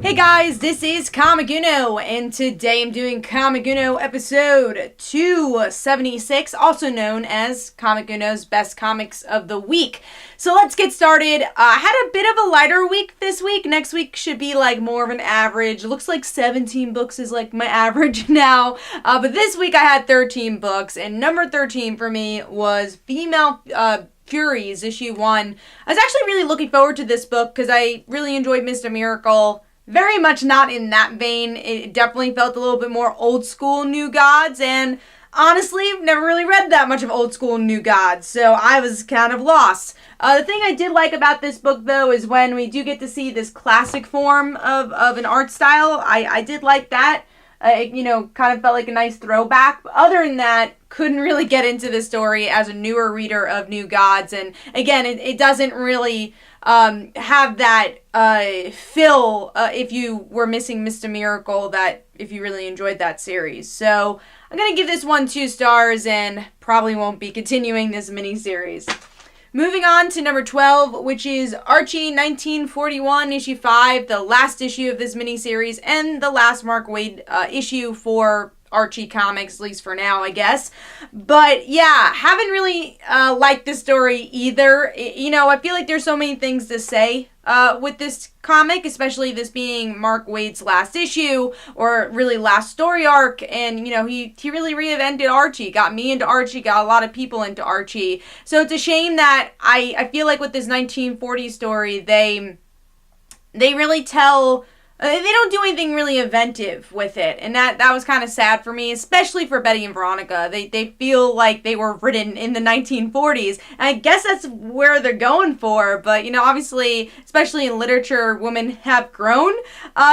Hey guys, this is Kamiguno, and today I'm doing Kamiguno episode 276, also known as Kamiguno's Best Comics of the Week. So let's get started. I had a bit of a lighter week this week. Next week should be like more of an average. It looks like 17 books is like my average now. But this week I had 13 books, and number 13 for me was Furies, issue 1. I was actually really looking forward to this book because I really enjoyed Mr. Miracle. Very much not in that vein. It definitely felt a little bit more old school New Gods, and honestly, never really read that much of old school New Gods, so I was kind of lost. The thing I did like about this book, though, is when we do get to see this classic form of an art style. I did like that. It, kind of felt like a nice throwback. But other than that, couldn't really get into the story as a newer reader of New Gods, and again, it doesn't really have that fill if you were missing Mr. Miracle, that if you really enjoyed that series. So I'm going to give this one 2 stars and probably won't be continuing this miniseries. Moving on to number 12, which is Archie 1941, issue 5, the last issue of this miniseries and the last Mark Waid issue for Archie comics, at least for now, I guess. But yeah, haven't really liked this story either. I feel like there's so many things to say with this comic, especially this being Mark Waid's last issue, or really last story arc, and he really reinvented Archie, got me into Archie, got a lot of people into Archie. So it's a shame that I feel like with this 1940 story, they really tell... they don't do anything really inventive with it, and that was kind of sad for me, especially for Betty and Veronica. They feel like they were written in the 1940s, and I guess that's where they're going for, but, obviously, especially in literature, women have grown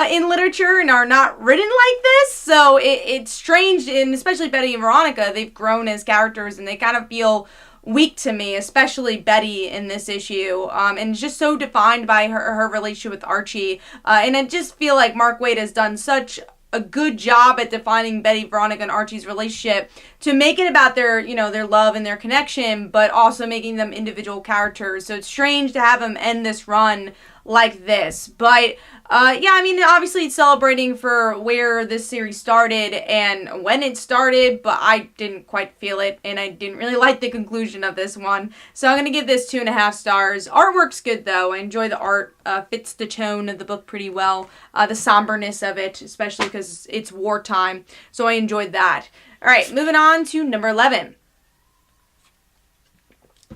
in literature and are not written like this, so it's strange, and especially Betty and Veronica, they've grown as characters, and they kind of feel weak to me, especially Betty in this issue, and just so defined by her relationship with Archie, and I just feel like Mark Waid has done such a good job at defining Betty, Veronica, and Archie's relationship to make it about their love and their connection, but also making them individual characters. So it's strange to have them end this run like this, but obviously it's celebrating for where this series started and when it started, but I didn't quite feel it, and I didn't really like the conclusion of this one, so I'm going to give this 2.5 stars. Artwork's good, though. I enjoy the art, fits the tone of the book pretty well, the somberness of it, especially because it's wartime, so I enjoyed that. Alright, moving on to number 11.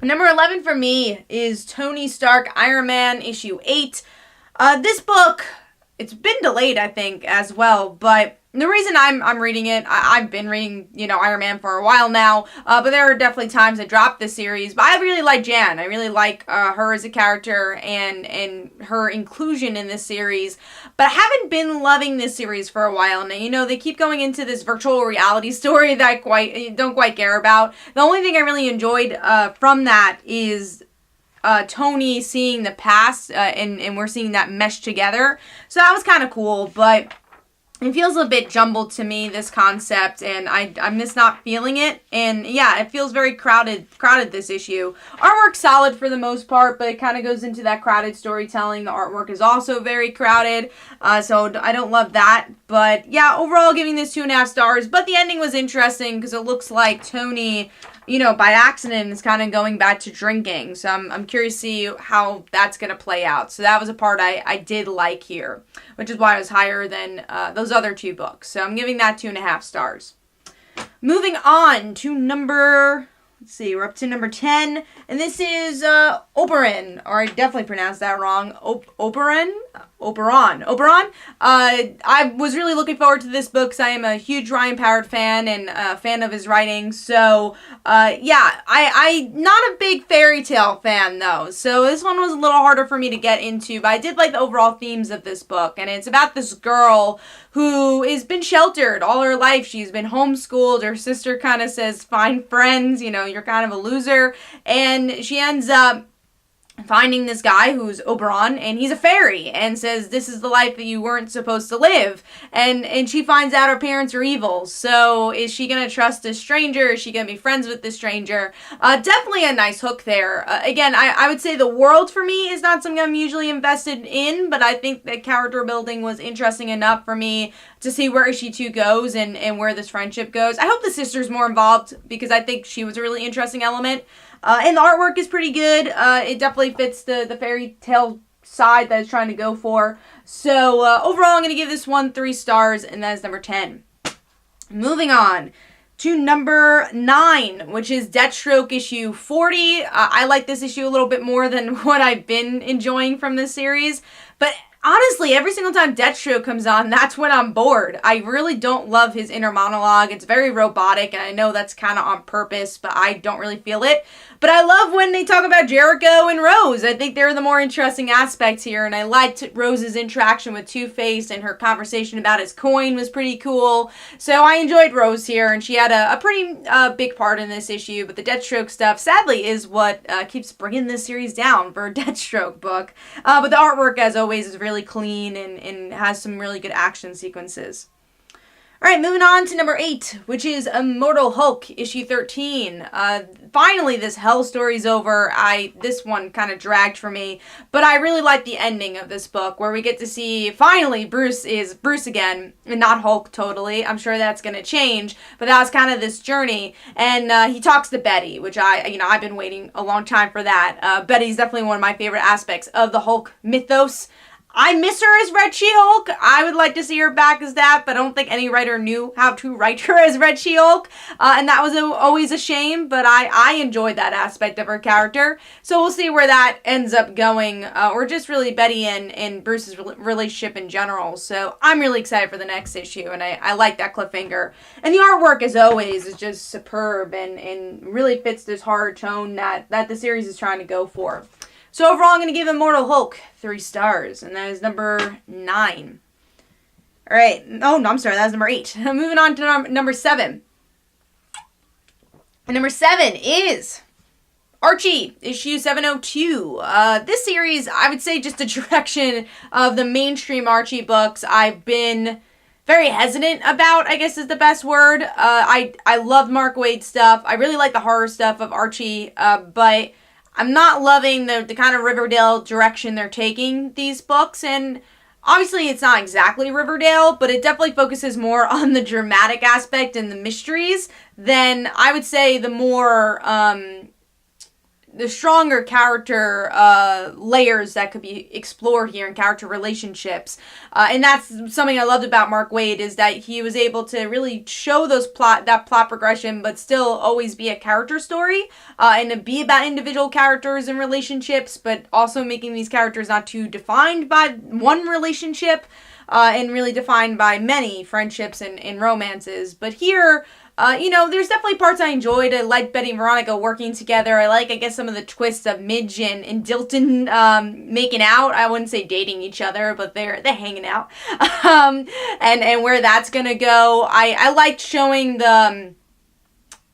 Number 11 for me is Tony Stark Iron Man issue 8. This book, it's been delayed, I think, as well, but the reason I'm reading it, I've been reading, Iron Man for a while now, but there are definitely times I dropped the series, but I really like Jan. I really like her as a character and her inclusion in this series, but I haven't been loving this series for a while now. They keep going into this virtual reality story that I don't quite care about. The only thing I really enjoyed from that is Tony seeing the past, and we're seeing that mesh together. So that was kind of cool, but it feels a bit jumbled to me, this concept, and I'm just not feeling it. And yeah, it feels very crowded this issue. Artwork's solid for the most part, but it kind of goes into that crowded storytelling. The artwork is also very crowded, so I don't love that. But yeah, overall giving this 2.5 stars, but the ending was interesting because it looks like Tony, by accident is kind of going back to drinking. So I'm curious to see how that's going to play out. So that was a part I did like here, which is why it was higher than those other 2 books. So I'm giving that 2.5 stars. Moving on to number... Let's see, we're up to number 10, and this is Oberon, or I definitely pronounced that wrong. Oberon. I was really looking forward to this book because I am a huge Ryan Parrott fan and a fan of his writing. So, I'm not a big fairy tale fan, though. So this one was a little harder for me to get into, but I did like the overall themes of this book. And it's about this girl who has been sheltered all her life. She's been homeschooled. Her sister kind of says, find friends, you're kind of a loser. And she ends up finding this guy who's Oberon, and he's a fairy, and says this is the life that you weren't supposed to live. And she finds out her parents are evil. So is she gonna trust a stranger? Is she gonna be friends with this stranger? Definitely a nice hook there. Again, I would say the world for me is not something I'm usually invested in, but I think that character building was interesting enough for me to see where issue 2 goes and where this friendship goes. I hope the sister's more involved, because I think she was a really interesting element. And the artwork is pretty good. It definitely fits the fairy tale side that it's trying to go for. So overall, I'm going to give this one 3 stars, and that is number 10. Moving on to number 9, which is Deathstroke issue 40. I like this issue a little bit more than what I've been enjoying from this series. But honestly, every single time Deathstroke comes on, that's when I'm bored. I really don't love his inner monologue. It's very robotic, and I know that's kind of on purpose, but I don't really feel it. But I love when they talk about Jericho and Rose. I think they're the more interesting aspects here, and I liked Rose's interaction with Two-Face, and her conversation about his coin was pretty cool. So I enjoyed Rose here, and she had a pretty big part in this issue. But the Deathstroke stuff, sadly, is what keeps bringing this series down for a Deathstroke book. But the artwork, as always, is really clean and has some really good action sequences. Alright, moving on to number 8, which is Immortal Hulk, issue 13. Finally, this Hell story's over. This one kind of dragged for me, but I really like the ending of this book, where we get to see, finally, Bruce is Bruce again, and not Hulk totally. I'm sure that's going to change, but that was kind of this journey, and he talks to Betty, which I've been waiting a long time for that. Betty's definitely one of my favorite aspects of the Hulk mythos. I miss her as Red She-Hulk. I would like to see her back as that, but I don't think any writer knew how to write her as Red She-Hulk, and that was always a shame, but I enjoyed that aspect of her character. So we'll see where that ends up going, or just really Betty and Bruce's relationship in general. So I'm really excited for the next issue, and I like that cliffhanger. And the artwork, as always, is just superb and really fits this horror tone that the series is trying to go for. So overall, I'm going to give Immortal Hulk 3 stars, and that is number 9. All right. Oh, no, I'm sorry. That was number 8. Moving on to number 7. And number 7 is Archie, issue 702. This series, I would say just the direction of the mainstream Archie books, I've been very hesitant about, I guess is the best word. I love Mark Waid stuff. I really like the horror stuff of Archie, but I'm not loving the kind of Riverdale direction they're taking these books, and obviously it's not exactly Riverdale, but it definitely focuses more on the dramatic aspect and the mysteries than, I would say, the more, the stronger character layers that could be explored here in character relationships. And that's something I loved about Mark Waid, is that he was able to really show that plot progression, but still always be a character story, and to be about individual characters and relationships, but also making these characters not too defined by one relationship, and really defined by many friendships and romances. But here, there's definitely parts I enjoyed. I like Betty and Veronica working together. I guess, some of the twists of Midge and Dilton making out. I wouldn't say dating each other, but they're hanging out. And where that's gonna go. I liked showing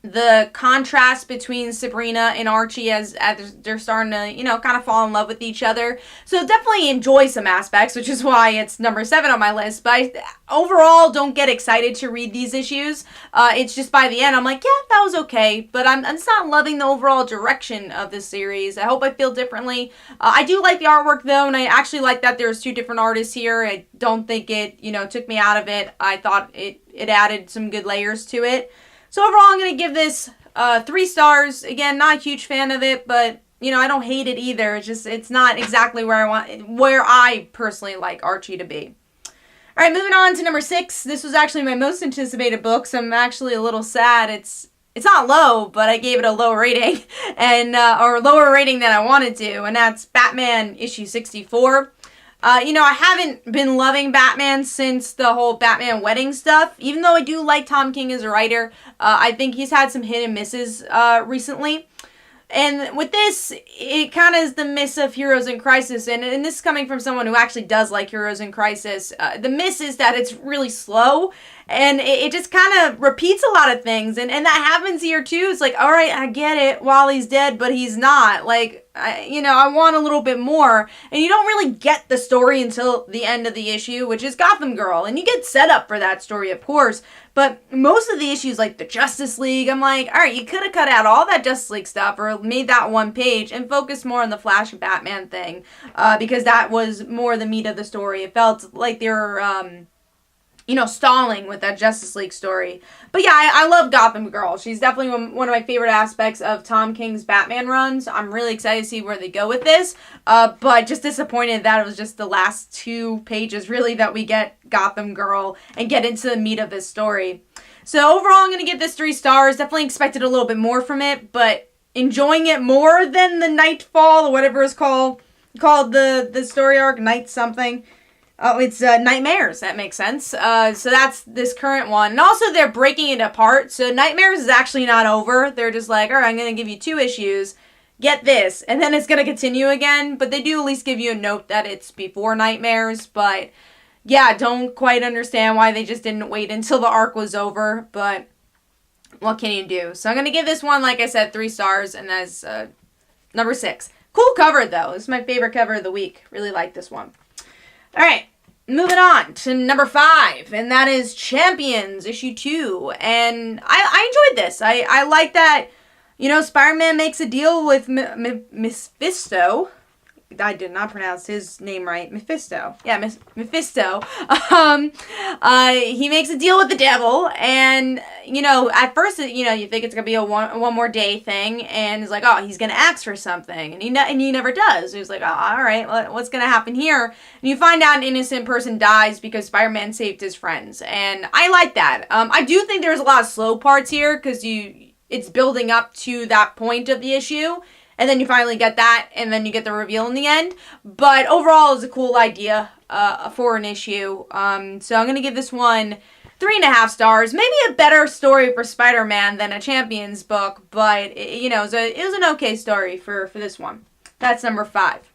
the contrast between Sabrina and Archie as they're starting to, kind of fall in love with each other. So definitely enjoy some aspects, which is why it's number 7 on my list. But I overall don't get excited to read these issues. It's just by the end, I'm like, yeah, that was okay. But I'm just not loving the overall direction of this series. I hope I feel differently. I do like the artwork, though, and I actually like that there's 2 different artists here. I don't think it, took me out of it. I thought it added some good layers to it. So overall, I'm going to give this 3 stars. Again, not a huge fan of it, but, I don't hate it either. It's not exactly where I personally like Archie to be. All right, moving on to number 6. This was actually my most anticipated book, so I'm actually a little sad. It's not low, but I gave it a low rating, and or lower rating than I wanted to, and that's Batman issue 64. I haven't been loving Batman since the whole Batman wedding stuff. Even though I do like Tom King as a writer, I think he's had some hit and misses recently. And with this, it kind of is the miss of Heroes in Crisis. And this is coming from someone who actually does like Heroes in Crisis. The miss is that it's really slow. And it just kind of repeats a lot of things. And that happens here too. It's like, all right, I get it. Wally's dead, but he's not. Like, I want a little bit more. And you don't really get the story until the end of the issue, which is Gotham Girl. And you get set up for that story, of course. But most of the issues, like the Justice League, I'm like, all right, you could have cut out all that Justice League stuff or made that one page and focused more on the Flash and Batman thing, because that was more the meat of the story. It felt like they were, stalling with that Justice League story. But yeah, I love Gotham Girl. She's definitely one of my favorite aspects of Tom King's Batman runs. I'm really excited to see where they go with this, but just disappointed that it was just the last 2 pages, really, that we get Gotham Girl and get into the meat of this story. So overall, I'm going to give this 3 stars. Definitely expected a little bit more from it, but enjoying it more than the Nightfall, or whatever it's called the story arc, Night something. Oh, it's Nightmares. That makes sense. So that's this current one. And also, they're breaking it apart. So Nightmares is actually not over. They're just like, all right, I'm going to give you 2 issues. Get this. And then it's going to continue again. But they do at least give you a note that it's before Nightmares. But yeah, don't quite understand why they just didn't wait until the arc was over. But what can you do? So I'm going to give this one, like I said, 3 stars. And that's number 6. Cool cover, though. This is my favorite cover of the week. Really like this one. All right. Moving on to number 5, and that is Champions, issue 2. And I enjoyed this. I like that, Spider-Man makes a deal with Mephisto. I did not pronounce his name right. Mephisto. Yeah, Mephisto. He makes a deal with the devil, and, at first, you think it's going to be a one more day thing, and he's like, oh, he's going to ask for something, and he never does. He's like, oh, all right, what's going to happen here? And you find out an innocent person dies because Spider-Man saved his friends, and I like that. I do think there's a lot of slow parts here, because it's building up to that point of the issue, and then you finally get that, and then you get the reveal in the end. But overall, it's a cool idea for an issue. So I'm going to give this one 3.5 stars. Maybe a better story for Spider-Man than a Champions book, but it was an okay story for this one. That's number 5.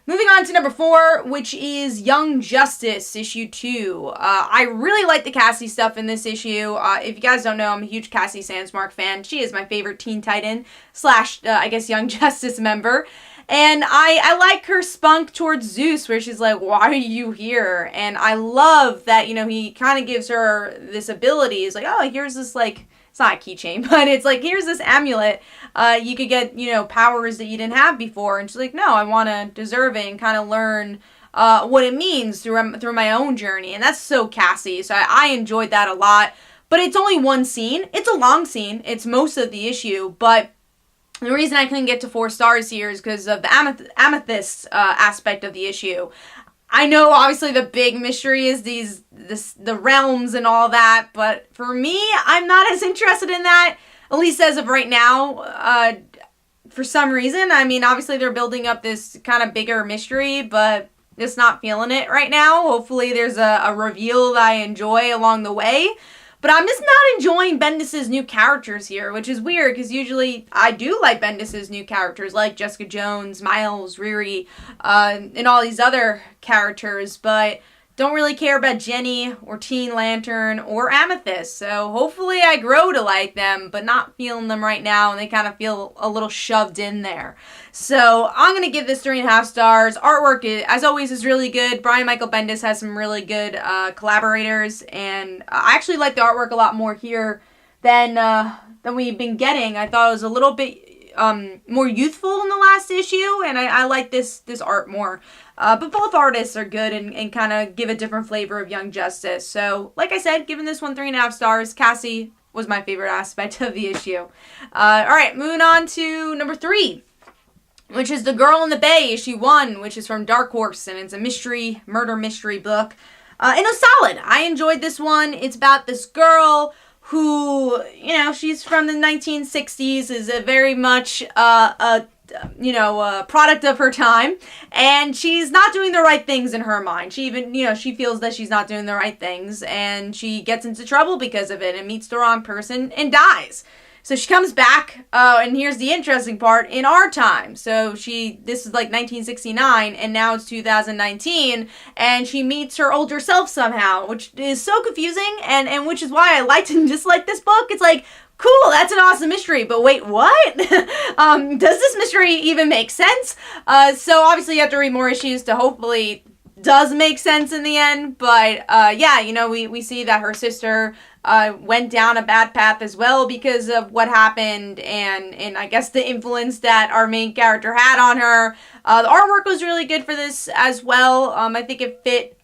Moving on to number 4, which is Young Justice, issue 2. I really like the Cassie stuff in this issue. If you guys don't know, I'm a huge Cassie Sandsmark fan. She is my favorite Teen Titan / Young Justice member. And I like her spunk towards Zeus, where she's like, why are you here? And I love that, he kind of gives her this ability. He's like, oh, here's this, it's not a keychain, but it's like, here's this amulet. You could get, powers that you didn't have before. And she's like, no, I want to deserve it and kind of learn what it means through my own journey. And that's so Cassie. So I enjoyed that a lot. But it's only one scene. It's a long scene. It's most of the issue. But the reason I couldn't get to 4 stars here is because of the amethyst aspect of the issue. I know, obviously, the big mystery is the realms and all that, but for me, I'm not as interested in that, at least as of right now, for some reason. I mean, obviously, they're building up this kind of bigger mystery, but just not feeling it right now. Hopefully, there's a reveal that I enjoy along the way. But I'm just not enjoying Bendis' new characters here, which is weird, because usually I do like Bendis' new characters, like Jessica Jones, Miles, Riri, and all these other characters, but don't really care about Jenny, or Teen Lantern, or Amethyst, so hopefully I grow to like them, but not feeling them right now, and they kind of feel a little shoved in there. So I'm going to give this 3.5 stars. Artwork, as always, is really good. Brian Michael Bendis has some really good collaborators, and I actually like the artwork a lot more here than we've been getting. I thought it was a little bit more youthful in the last issue, and I like this art more. But both artists are good and kind of give a different flavor of Young Justice. So, like I said, giving this one 3.5 stars. Cassie was my favorite aspect of the issue. Alright, moving on to number 3, which is The Girl in the Bay, issue 1, which is from Dark Horse, and it's a murder mystery book. And it was solid. I enjoyed this one. It's about this girl who, she's from the 1960s, is a very much a product of her time, and she's not doing the right things in her mind. She even, she feels that she's not doing the right things, and she gets into trouble because of it and meets the wrong person and dies. So she comes back, and here's the interesting part, in our time. So this is like 1969, and now it's 2019, and she meets her older self somehow, which is so confusing, and which is why I liked and disliked this book. It's like, cool, that's an awesome mystery, but wait, what? Does this mystery even make sense? So obviously you have to read more issues to hopefully does make sense in the end, but yeah, you know, we see that her sister went down a bad path as well because of what happened, and I guess the influence that our main character had on her. The artwork was really good for this as well. I think it fit,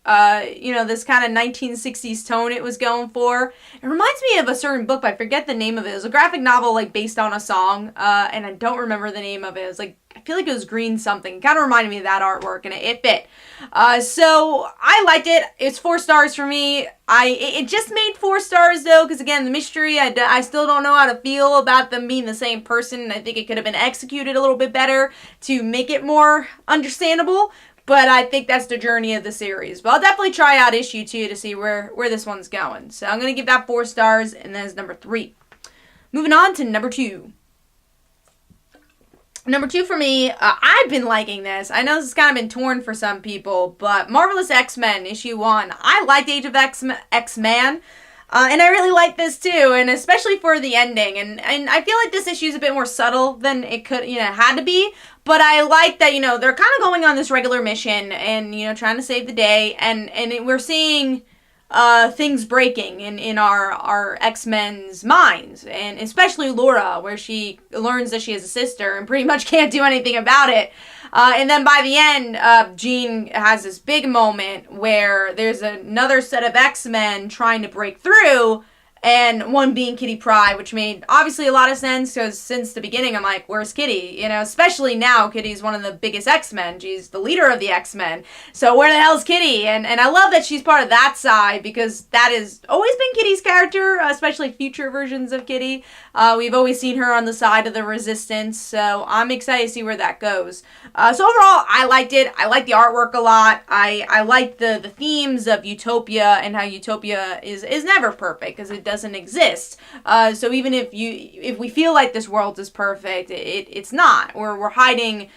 you know, this kind of 1960s tone it was going for. It reminds me of a certain book, but I forget the name of it. It was a graphic novel, like, based on a song, and I don't remember the name of it. It was, like, I feel like it was green something. It kind of reminded me of that artwork, and it fit. So I liked it. It's 4 stars for me. It just made 4 stars, though, because, again, the mystery, I still don't know how to feel about them being the same person. I think it could have been executed a little bit better to make it more understandable, but I think that's the journey of the series. But I'll definitely try out issue 2 to see where this one's going. So I'm going to give that 4 stars, and that is number 3. Moving on to number 2. Number 2 for me, I've been liking this. I know this has kind of been torn for some people, but Marvelous X-Men, issue 1. I liked Age of X-Men, and I really like this too, and especially for the ending. And I feel like this issue is a bit more subtle than it could, you know, had to be. But I like that, you know, they're kind of going on this regular mission and, you know, trying to save the day, and we're seeing things breaking in our X-Men's minds, and especially Laura, where she learns that she has a sister and pretty much can't do anything about it. And then by the end, Jean has this big moment where there's another set of X-Men trying to break through, and one being Kitty Pryde, which made obviously a lot of sense, because since the beginning I'm like, where's Kitty? You know, especially now, Kitty's one of the biggest X-Men. She's the leader of the X-Men. So where the hell's Kitty? And I love that she's part of that side, because that has always been Kitty's character, especially future versions of Kitty. We've always seen her on the side of the Resistance, so I'm excited to see where that goes. So overall, I liked it. I like the artwork a lot. I like the themes of utopia, and how utopia is never perfect, because it doesn't exist. So even if we feel like this world is perfect, it's not. We're hiding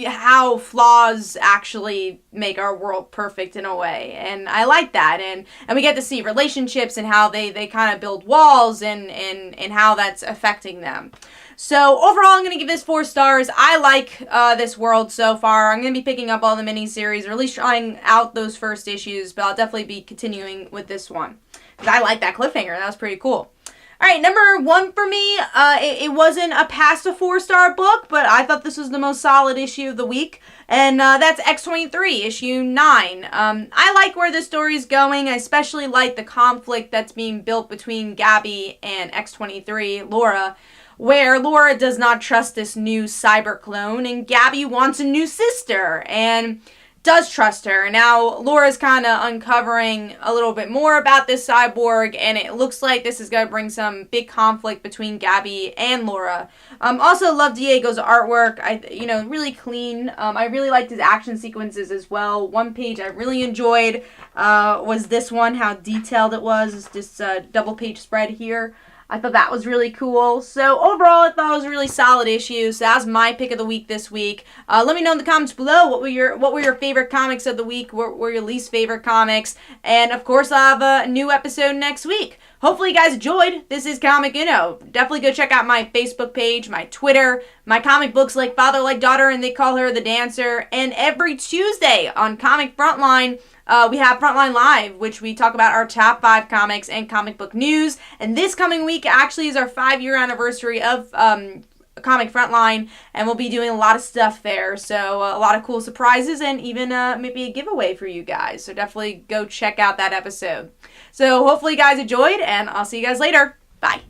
how flaws actually make our world perfect in a way, and I like that. And we get to see relationships and how they kind of build walls, and how that's affecting them. So overall, I'm going to give this 4 stars. I like this world so far. I'm going to be picking up all the miniseries, or at least trying out those first issues, but I'll definitely be continuing with this one, because I like that cliffhanger. That was pretty cool. All right, number 1 for me, it wasn't a past a 4-star book, but I thought this was the most solid issue of the week, and that's X-23, issue 9. I like where the story's going. I especially like the conflict that's being built between Gabby and X-23, Laura, where Laura does not trust this new cyber clone, and Gabby wants a new sister, and does trust her. Now, Laura's kind of uncovering a little bit more about this cyborg, and it looks like this is going to bring some big conflict between Gabby and Laura. Also, love Diego's artwork. Really clean. I really liked his action sequences as well. One page I really enjoyed was this one, how detailed it was. It's this double page spread here. I thought that was really cool. So overall, I thought it was a really solid issue. So that was my pick of the week this week. Let me know in the comments below what were your favorite comics of the week. What were your least favorite comics? And of course, I'll have a new episode next week. Hopefully you guys enjoyed. This is Comic Uno. Definitely go check out my Facebook page, my Twitter, my comic books like Father Like Daughter and They Call Her the Dancer. And every Tuesday on Comic Frontline, we have Frontline Live, which we talk about our top 5 comics and comic book news. And this coming week actually is our 5-year anniversary of Comic Frontline, and we'll be doing a lot of stuff there. So a lot of cool surprises, and even maybe a giveaway for you guys. So definitely go check out that episode. So hopefully you guys enjoyed, and I'll see you guys later. Bye.